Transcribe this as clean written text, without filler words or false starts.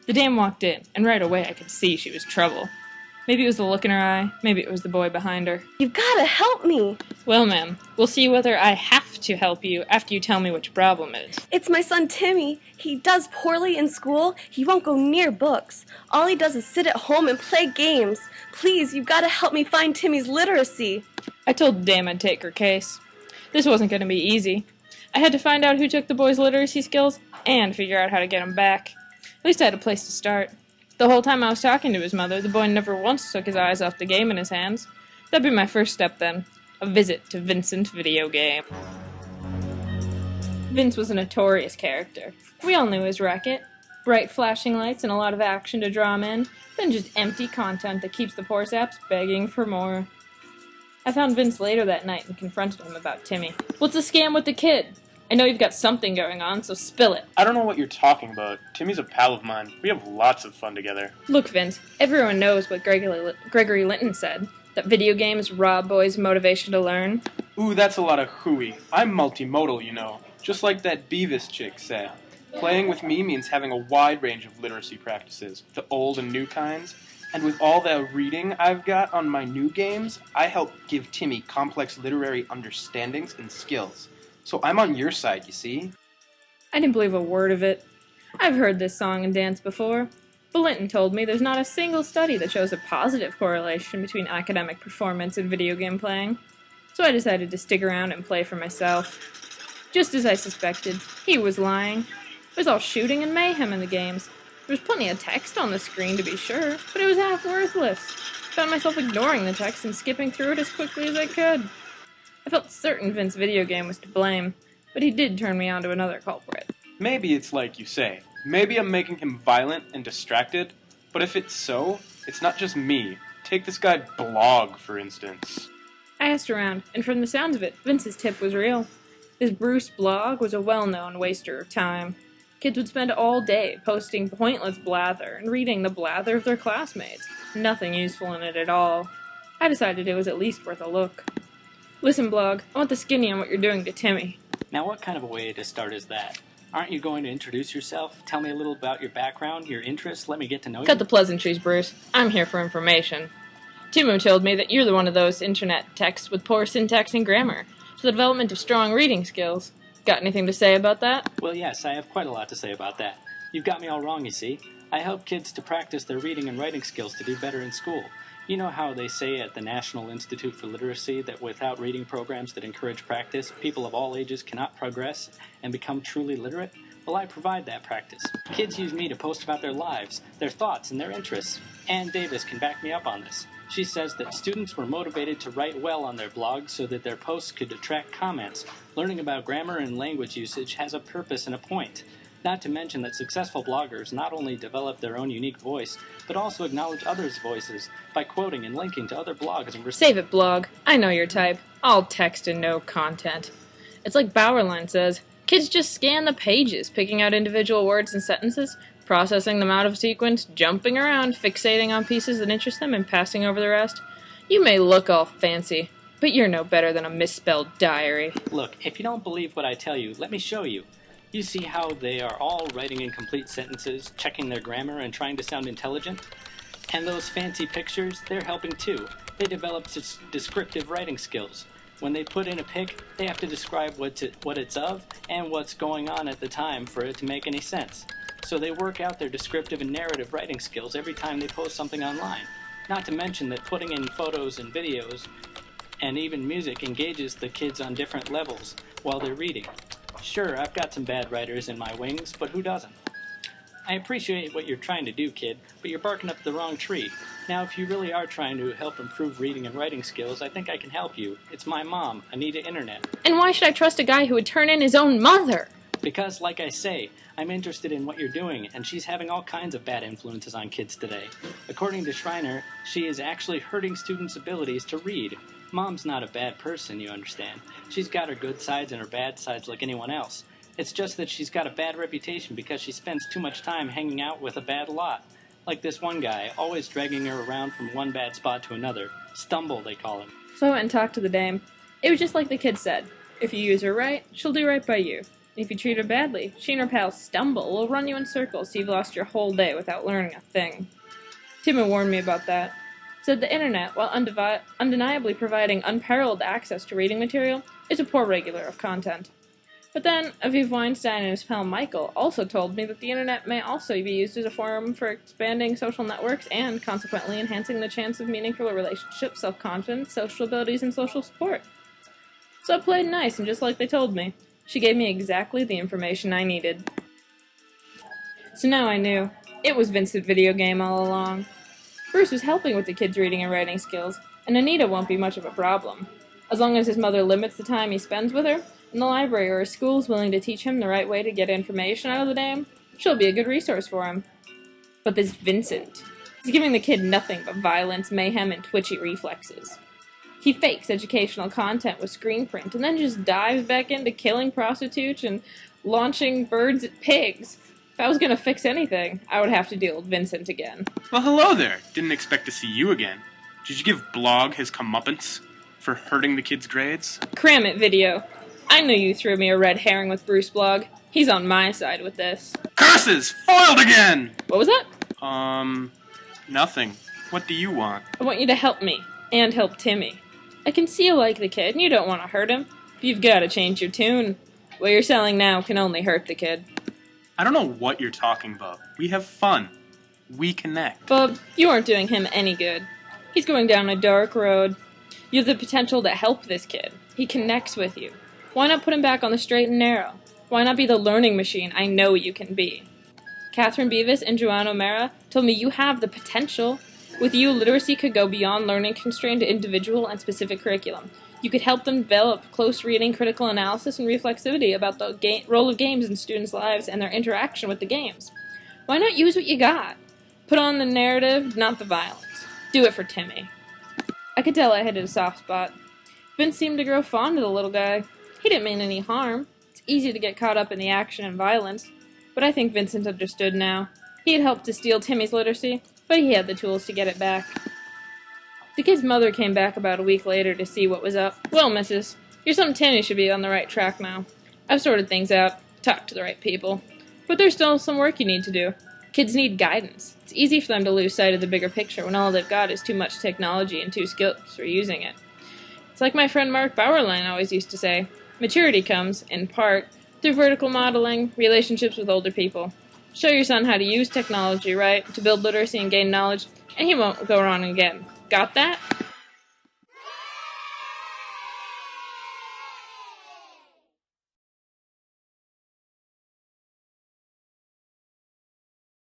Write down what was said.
The dame walked in, and right away I could see she was trouble. Maybe it was the look in her eye, maybe it was the boy behind her. You've gotta help me! Well, ma'am, we'll see whether I have to help you after you tell me what your problem is. It's my son Timmy. He does poorly in school. He won't go near books. All he does is sit at home and play games. Please, you've gotta help me find Timmy's literacy. I told the dame I'd take her case. This wasn't going to be easy. I had to find out who took the boy's literacy skills and figure out how to get him back. At least I had a place to start. The whole time I was talking to his mother, the boy never once took his eyes off the game in his hands. That'd be my first step then. A visit to Vincent Video Game. Vince was a notorious character. We all knew his racket. Bright flashing lights and a lot of action to draw him in, then just empty content that keeps the poor saps begging for more. I found Vince later that night and confronted him about Timmy. What's the scam with the kid? I know you've got something going on, so spill it. I don't know what you're talking about. Timmy's a pal of mine. We have lots of fun together. Look, Vince, everyone knows what Gregory Linton said, that video games rob boys' motivation to learn. Ooh, that's a lot of hooey. I'm multimodal, you know. Just like that Beavis chick said. Playing with me means having a wide range of literacy practices, the old and new kinds. And with all the reading I've got on my new games, I help give Timmy complex literary understandings and skills. So I'm on your side, you see? I didn't believe a word of it. I've heard this song and dance before, but Linton told me there's not a single study that shows a positive correlation between academic performance and video game playing. So I decided to stick around and play for myself. Just as I suspected, he was lying. There's all shooting and mayhem in the games. There was plenty of text on the screen to be sure, but it was half worthless. Found myself ignoring the text and skipping through it as quickly as I could. I felt certain Vince Video Game was to blame, but he did turn me on to another culprit. Maybe it's like you say. Maybe I'm making him violent and distracted, but if it's so, it's not just me. Take this guy Blog, for instance. I asked around, and from the sounds of it, Vince's tip was real. This Bruce Blog was a well-known waster of time. Kids would spend all day posting pointless blather and reading the blather of their classmates. Nothing useful in it at all. I decided it was at least worth a look. Listen, Blog, I want the skinny on what you're doing to Timmy. Now what kind of a way to start is that? Aren't you going to introduce yourself? Tell me a little about your background, your interests, let me get to know you? Cut the pleasantries, Bruce. I'm here for information. Timmu told me that you're one of those internet texts with poor syntax and grammar, to the development of strong reading skills. Got anything to say about that? Well, yes, I have quite a lot to say about that. You've got me all wrong, you see. I help kids to practice their reading and writing skills to do better in school. You know how they say at the National Institute for Literacy that without reading programs that encourage practice, people of all ages cannot progress and become truly literate? Well, I provide that practice. Kids use me to post about their lives, their thoughts, and their interests. Ann Davis can back me up on this. She says that students were motivated to write well on their blogs so that their posts could attract comments. Learning about grammar and language usage has a purpose and a point. Not to mention that successful bloggers not only develop their own unique voice, but also acknowledge others' voices by quoting and linking to other blogs and Save it, Blog. I know your type. All text and no content. It's like Bauerlein says, kids just scan the pages, picking out individual words and sentences, processing them out of sequence, jumping around, fixating on pieces that interest them, and passing over the rest. You may look all fancy, but you're no better than a misspelled diary. Look, if you don't believe what I tell you, let me show you. You see how they are all writing incomplete sentences, checking their grammar, and trying to sound intelligent? And those fancy pictures, they're helping too. They develop descriptive writing skills. When they put in a pic, they have to describe what it's of and what's going on at the time for it to make any sense. So they work out their descriptive and narrative writing skills every time they post something online. Not to mention that putting in photos and videos and even music engages the kids on different levels while they're reading. Sure, I've got some bad writers in my wings, but who doesn't? I appreciate what you're trying to do, kid, but you're barking up the wrong tree. Now, if you really are trying to help improve reading and writing skills, I think I can help you. It's my mom, Anita Internet. And why should I trust a guy who would turn in his own mother? Because, like I say, I'm interested in what you're doing, and she's having all kinds of bad influences on kids today. According to Schreiner, she is actually hurting students' abilities to read. Mom's not a bad person, you understand. She's got her good sides and her bad sides like anyone else. It's just that she's got a bad reputation because she spends too much time hanging out with a bad lot. Like this one guy, always dragging her around from one bad spot to another. Stumble, they call him. So I went and talked to the dame. It was just like the kid said. If you use her right, she'll do right by you. If you treat her badly, she and her pals stumble, will run you in circles so you've lost your whole day without learning a thing. Timmy warned me about that. Said the internet, while undeniably providing unparalleled access to reading material, is a poor regulator of content. But then, Aviv Weinstein and his pal Michael also told me that the internet may also be used as a forum for expanding social networks and, consequently, enhancing the chance of meaningful relationships, self-confidence, social abilities, and social support. So I played nice, and just like they told me, she gave me exactly the information I needed. So now I knew. It was Vincent Video Game all along. Bruce was helping with the kids' reading and writing skills, and Anita won't be much of a problem. As long as his mother limits the time he spends with her, and the library or his school is willing to teach him the right way to get information out of the dam, she'll be a good resource for him. But this Vincent, he's giving the kid nothing but violence, mayhem, and twitchy reflexes. He fakes educational content with screen print and then just dives back into killing prostitutes and launching birds at pigs. If I was going to fix anything, I would have to deal with Vincent again. Well, hello there. Didn't expect to see you again. Did you give Blog his comeuppance for hurting the kid's grades? Cram it, Video. I knew you threw me a red herring with Bruce Blog. He's on my side with this. Curses! Foiled again! What was that? Nothing. What do you want? I want you to help me, and help Timmy. I can see you like the kid, and you don't want to hurt him, but you've got to change your tune. What you're selling now can only hurt the kid. I don't know what you're talking about. We have fun. We connect. Bub, you aren't doing him any good. He's going down a dark road. You have the potential to help this kid. He connects with you. Why not put him back on the straight and narrow? Why not be the learning machine I know you can be? Catherine Beavis and Joanne O'Mara told me you have the potential. With you, literacy could go beyond learning-constrained to individual and specific curriculum. You could help them develop close reading, critical analysis, and reflexivity about the role of games in students' lives and their interaction with the games. Why not use what you got? Put on the narrative, not the violence. Do it for Timmy. I could tell I hit a soft spot. Vince seemed to grow fond of the little guy. He didn't mean any harm. It's easy to get caught up in the action and violence. But I think Vincent understood now. He had helped to steal Timmy's literacy, but he had the tools to get it back. The kid's mother came back about a week later to see what was up. Well, missus, your son Timmy should be on the right track now. I've sorted things out, talked to the right people. But there's still some work you need to do. Kids need guidance. It's easy for them to lose sight of the bigger picture when all they've got is too much technology and too skilled for using it. It's like my friend Mark Bauerlein always used to say, maturity comes, in part, through vertical modeling, relationships with older people. Show your son how to use technology right, to build literacy and gain knowledge, and he won't go wrong again. Got that?